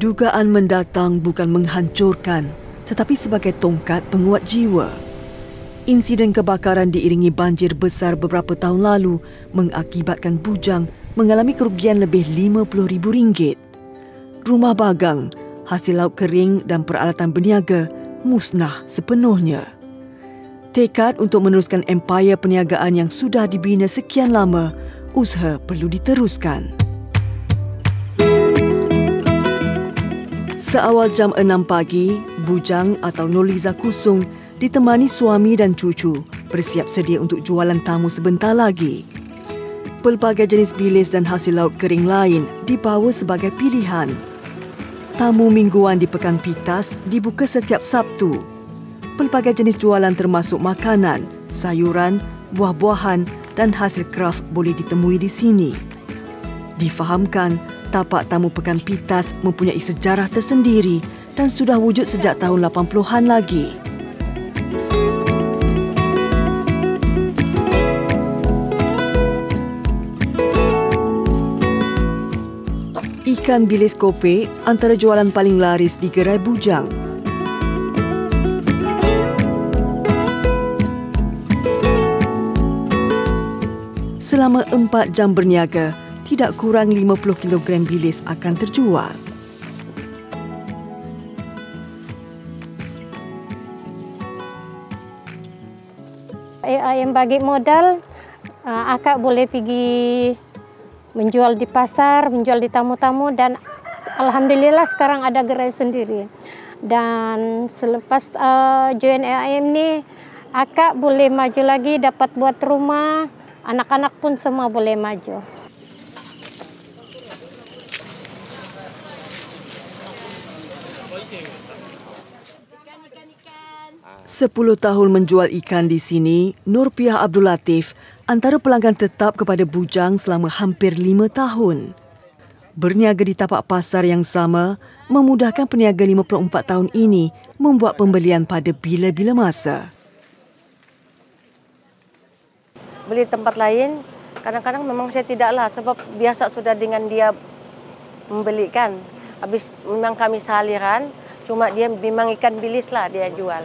Dugaan mendatang bukan menghancurkan, tetapi sebagai tongkat penguat jiwa. Insiden kebakaran diiringi banjir besar beberapa tahun lalu mengakibatkan bujang mengalami kerugian lebih RM50,000. Rumah bagang, hasil laut kering dan peralatan berniaga musnah sepenuhnya. Tekad untuk meneruskan empayar perniagaan yang sudah dibina sekian lama, usaha perlu diteruskan. Seawal jam 6 pagi, bujang atau Noliza Kusung ditemani suami dan cucu bersiap sedia untuk jualan tamu sebentar lagi. Pelbagai jenis bilis dan hasil laut kering lain dibawa sebagai pilihan. Tamu mingguan di Pekan Pitas dibuka setiap Sabtu. Pelbagai jenis jualan termasuk makanan, sayuran, buah-buahan dan hasil kraft boleh ditemui di sini. Difahamkan, tapak tamu Pekan Pitas mempunyai sejarah tersendiri dan sudah wujud sejak tahun 80-an lagi. Ikan bilis kopek antara jualan paling laris di gerai bujang. Selama 4 jam berniaga, tidak kurang 50 kilogram bilis akan terjual. Yang bagi modal, akak boleh pergi menjual di pasar, menjual di tamu-tamu, dan alhamdulillah sekarang ada gerai sendiri. Dan selepas join AIM ni, akak boleh maju lagi, dapat buat rumah, anak-anak pun semua boleh maju. Sepuluh tahun menjual ikan di sini, Nurpiah Abdul Latif antara pelanggan tetap kepada bujang selama hampir 5 tahun. Berniaga di tapak pasar yang sama memudahkan peniaga 54 tahun ini membuat pembelian pada bila-bila masa. Beli tempat lain, kadang-kadang memang saya tidaklah sebab biasa sudah dengan dia membelikan. Habis memang kami saliran, cuma dia memang ikan bilis lah dia jual.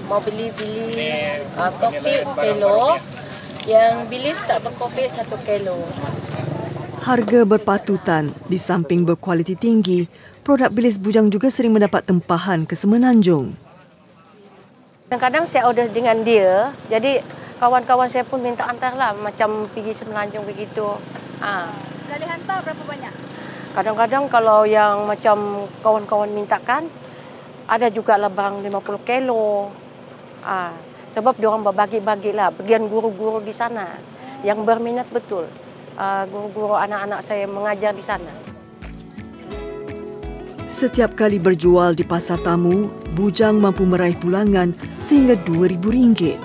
Mau beli bilis kopek kilo, yang bilis tak berkopek 1 kilo. Harga berpatutan di samping berkualiti tinggi, produk bilis bujang juga sering mendapat tempahan ke Semenanjung. Kadang-kadang saya order dengan dia, jadi kawan-kawan saya pun minta antarlah macam pergi Semenanjung begitu. Sekali hantar berapa banyak? Kadang-kadang kalau yang macam kawan-kawan mintakan, ada juga lah barang 50 kilo. Sebab diorang berbagi-bagi lah, bagian guru-guru di sana yang berminat betul. Guru-guru anak-anak saya mengajar di sana. Setiap kali berjual di pasar tamu, bujang mampu meraih pulangan sehingga RM2,000.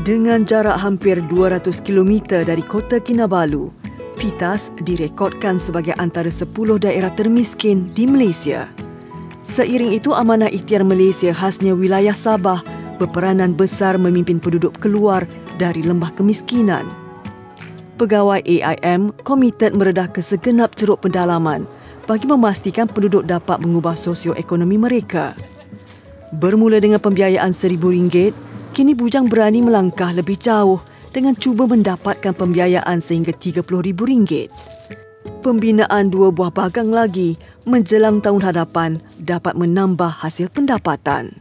Dengan jarak hampir 200 km dari kota Kinabalu, Pitas direkodkan sebagai antara 10 daerah termiskin di Malaysia. Seiring itu, Amanah Ikhtiar Malaysia khasnya wilayah Sabah berperanan besar memimpin penduduk keluar dari lembah kemiskinan. Pegawai AIM komited meredahkan segenap ceruk pendalaman bagi memastikan penduduk dapat mengubah sosioekonomi mereka. Bermula dengan pembiayaan RM1,000, kini bujang berani melangkah lebih jauh dengan cuba mendapatkan pembiayaan sehingga RM30,000. Pembinaan 2 buah bagang lagi menjelang tahun hadapan dapat menambah hasil pendapatan.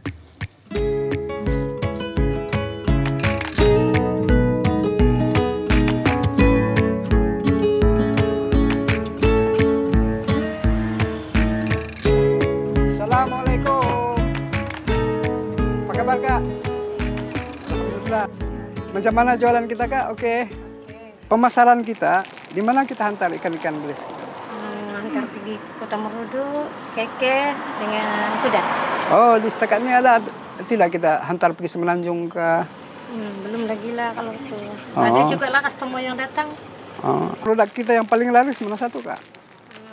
Assalamualaikum. Apa kabar, Kak? Alhamdulillah. Macam mana jualan kita, Kak? Okey. Pemasaran kita, di mana kita hantar ikan-ikan bilis? Hantar pergi Kota Merudu, Keke dengan kuda. Oh, di setakat ni ada. Nantilah kita hantar pergi Semenanjung ke... Belum lagi lah kalau itu. Ada juga lah customer yang datang. Produk kita yang paling laris mana satu, Kak?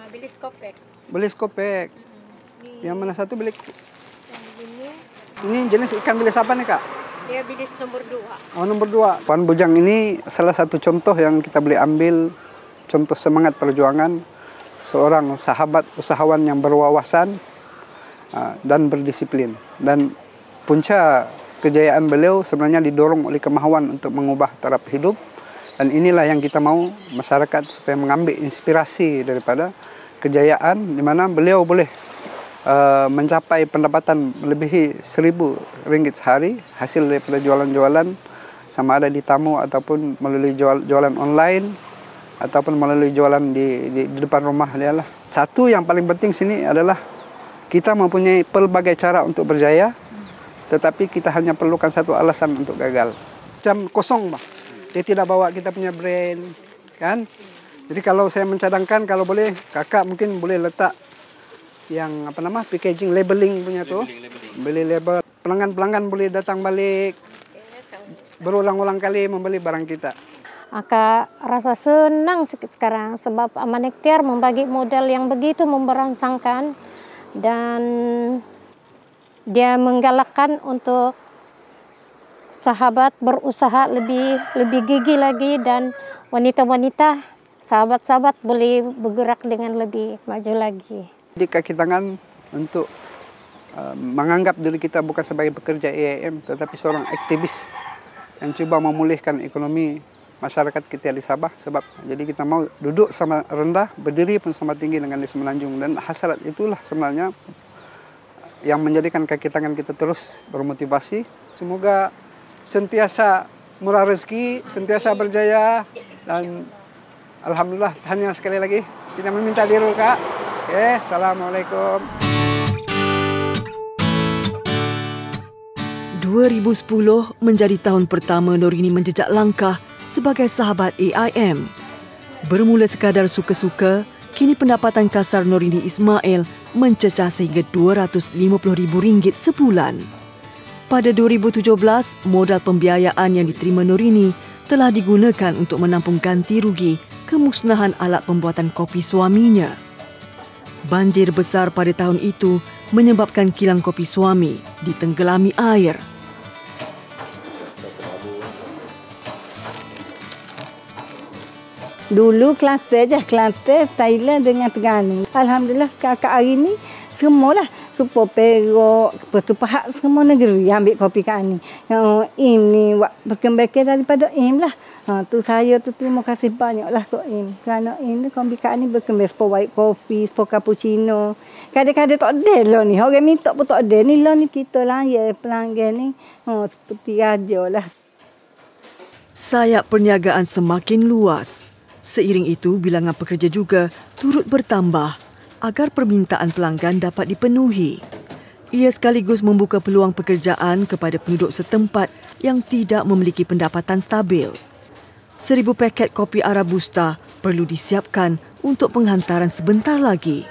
Bilis kopek. Bilis kopek. Yang mana satu bilis? Yang ini Ini jenis ikan bilis apa nih, Kak? Dia bilis nomor 2. Oh, nomor 2. Pohon bujang ini salah satu contoh yang kita boleh ambil contoh semangat perjuangan seorang sahabat usahawan yang berwawasan dan berdisiplin. Dan punca kejayaan beliau sebenarnya didorong oleh kemauan untuk mengubah taraf hidup. Dan inilah yang kita mau masyarakat supaya mengambil inspirasi daripada kejayaan di mana beliau boleh mencapai pendapatan melebihi RM1.000 sehari hasil daripada jualan-jualan, sama ada di tamu ataupun melalui jualan online ataupun melalui jualan di depan rumah dia lah. Satu yang paling penting sini adalah kita mempunyai pelbagai cara untuk berjaya, tetapi kita hanya perlukan satu alasan untuk gagal. Macam kosong, Bang. Dia tidak bawa kita punya brand, kan? Jadi kalau saya mencadangkan, kalau boleh, kakak mungkin boleh letak yang packaging labeling punya tuh, beli label. Pelanggan-pelanggan boleh datang balik, berulang-ulang kali membeli barang kita. Akak rasa senang sekarang sebab Amanektiar membagi modal yang begitu memberangsangkan dan dia menggalakkan untuk sahabat berusaha lebih gigih lagi dan wanita-wanita, sahabat-sahabat boleh bergerak dengan lebih maju lagi. Jadi kaki tangan untuk menganggap diri kita bukan sebagai pekerja AIM, tetapi seorang aktivis yang coba memulihkan ekonomi masyarakat kita di Sabah. Sebab jadi kita mau duduk sama rendah, berdiri pun sama tinggi dengan di Semenanjung. Dan hasrat itulah sebenarnya yang menjadikan kaki tangan kita terus bermotivasi. Semoga sentiasa murah rezeki, sentiasa berjaya, dan alhamdulillah hanya sekali lagi kita meminta diri, Kak. Oke, assalamualaikum. 2010 menjadi tahun pertama Norini menjejak langkah sebagai sahabat AIM. Bermula sekadar suka-suka, kini pendapatan kasar Norini Ismail mencecah sehingga RM250,000 sebulan. Pada 2017, modal pembiayaan yang diterima Norini telah digunakan untuk menampung ganti rugi kemusnahan alat pembuatan kopi suaminya. Banjir besar pada tahun itu menyebabkan kilang kopi suami ditenggelami air. Dulu Kelantan, Thailand dengan Terengganu. Alhamdulillah kakak hari ni semualah Supaya Perak, Batu Pahat, semua negeri ambil kopi kat ni. Yang IM ni berkembang daripada IM lah. Tu saya tu terima kasih banyak lah ke IM. Kerana IM ni kopi kat ni berkembang sepuluh white coffee, sepuluh cappuccino. Kadang-kadang tak ada lah ni. Orang minta pun tak ada. Ni lah ni kita lah ya pelanggan ni. Seperti raja lah. Sayap perniagaan semakin luas. Seiring itu, bilangan pekerja juga turut bertambah agar permintaan pelanggan dapat dipenuhi. Ia sekaligus membuka peluang pekerjaan kepada penduduk setempat yang tidak memiliki pendapatan stabil. 1,000 paket kopi Arabusta perlu disiapkan untuk penghantaran sebentar lagi.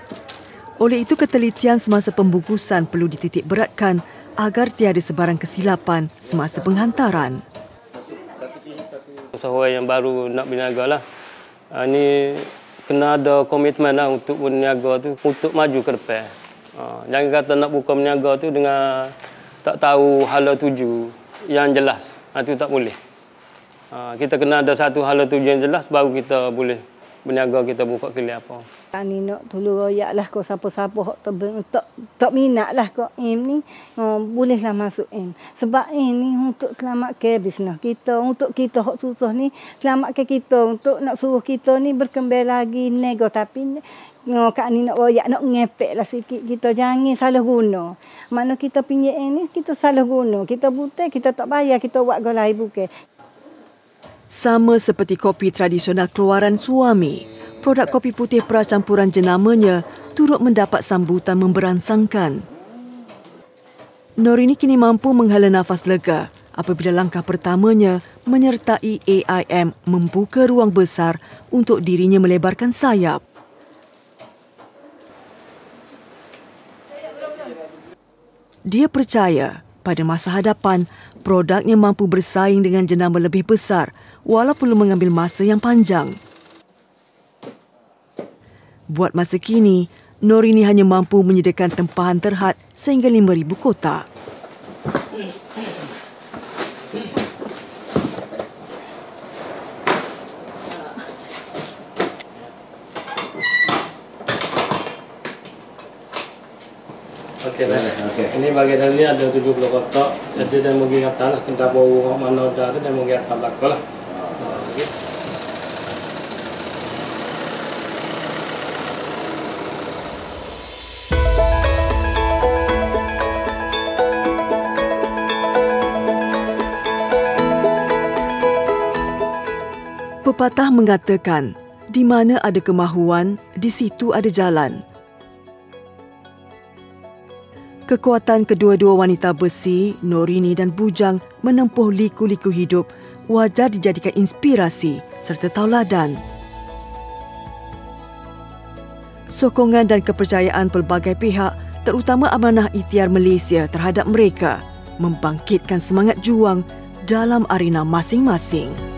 Oleh itu, ketelitian semasa pembungkusan perlu dititik beratkan agar tiada sebarang kesilapan semasa penghantaran. Usahawan yang baru nak berniaga lah. Ini kena ada komitmen lah untuk berniaga tu untuk maju ke depan. Jangan kata nak buka berniaga tu dengan tak tahu hala tuju yang jelas. Itu tak boleh. Kita kena ada satu hala tuju yang jelas baru kita boleh berniaga, kita buka kelih apa. Ni nak tolong royak lah kau siapa-siapa tak minat lah kau IM ni. Bolehlah masuk IM. Sebab IM ni untuk selamatkan bisnes kita. Untuk kita hak susah ni selamatkan kita. Untuk nak suruh kita ni berkembang lagi nego. Tapi kak ni nak royak, nak ngepek lah sikit. Kita jangan salah guna. Mana kita pinjam IM ni, kita salah guna. Kita buta, kita tak bayar, kita buat golai bukan. Sama seperti kopi tradisional keluaran suami, produk kopi putih pracampuran jenamanya turut mendapat sambutan memberangsangkan. Norini kini mampu menghala nafas lega apabila langkah pertamanya menyertai AIM membuka ruang besar untuk dirinya melebarkan sayap. Dia percaya pada masa hadapan produknya mampu bersaing dengan jenama lebih besar walau perlu mengambil masa yang panjang. Buat masa kini, Norini hanya mampu menyediakan tempahan terhad sehingga 5,000 kotak. Okey, ini bagian ini ada 70 kotak. Jadi dia mau pergi atas lah. Kita bawa mana dah tu, dia mau pergi atas belakang lah. Pepatah mengatakan, di mana ada kemahuan, di situ ada jalan. Kekuatan kedua-dua wanita besi, Norini dan Bujang, menempuh liku-liku hidup wajar dijadikan inspirasi serta tauladan. Sokongan dan kepercayaan pelbagai pihak, terutama Amanah Ikhtiar Malaysia terhadap mereka, membangkitkan semangat juang dalam arena masing-masing.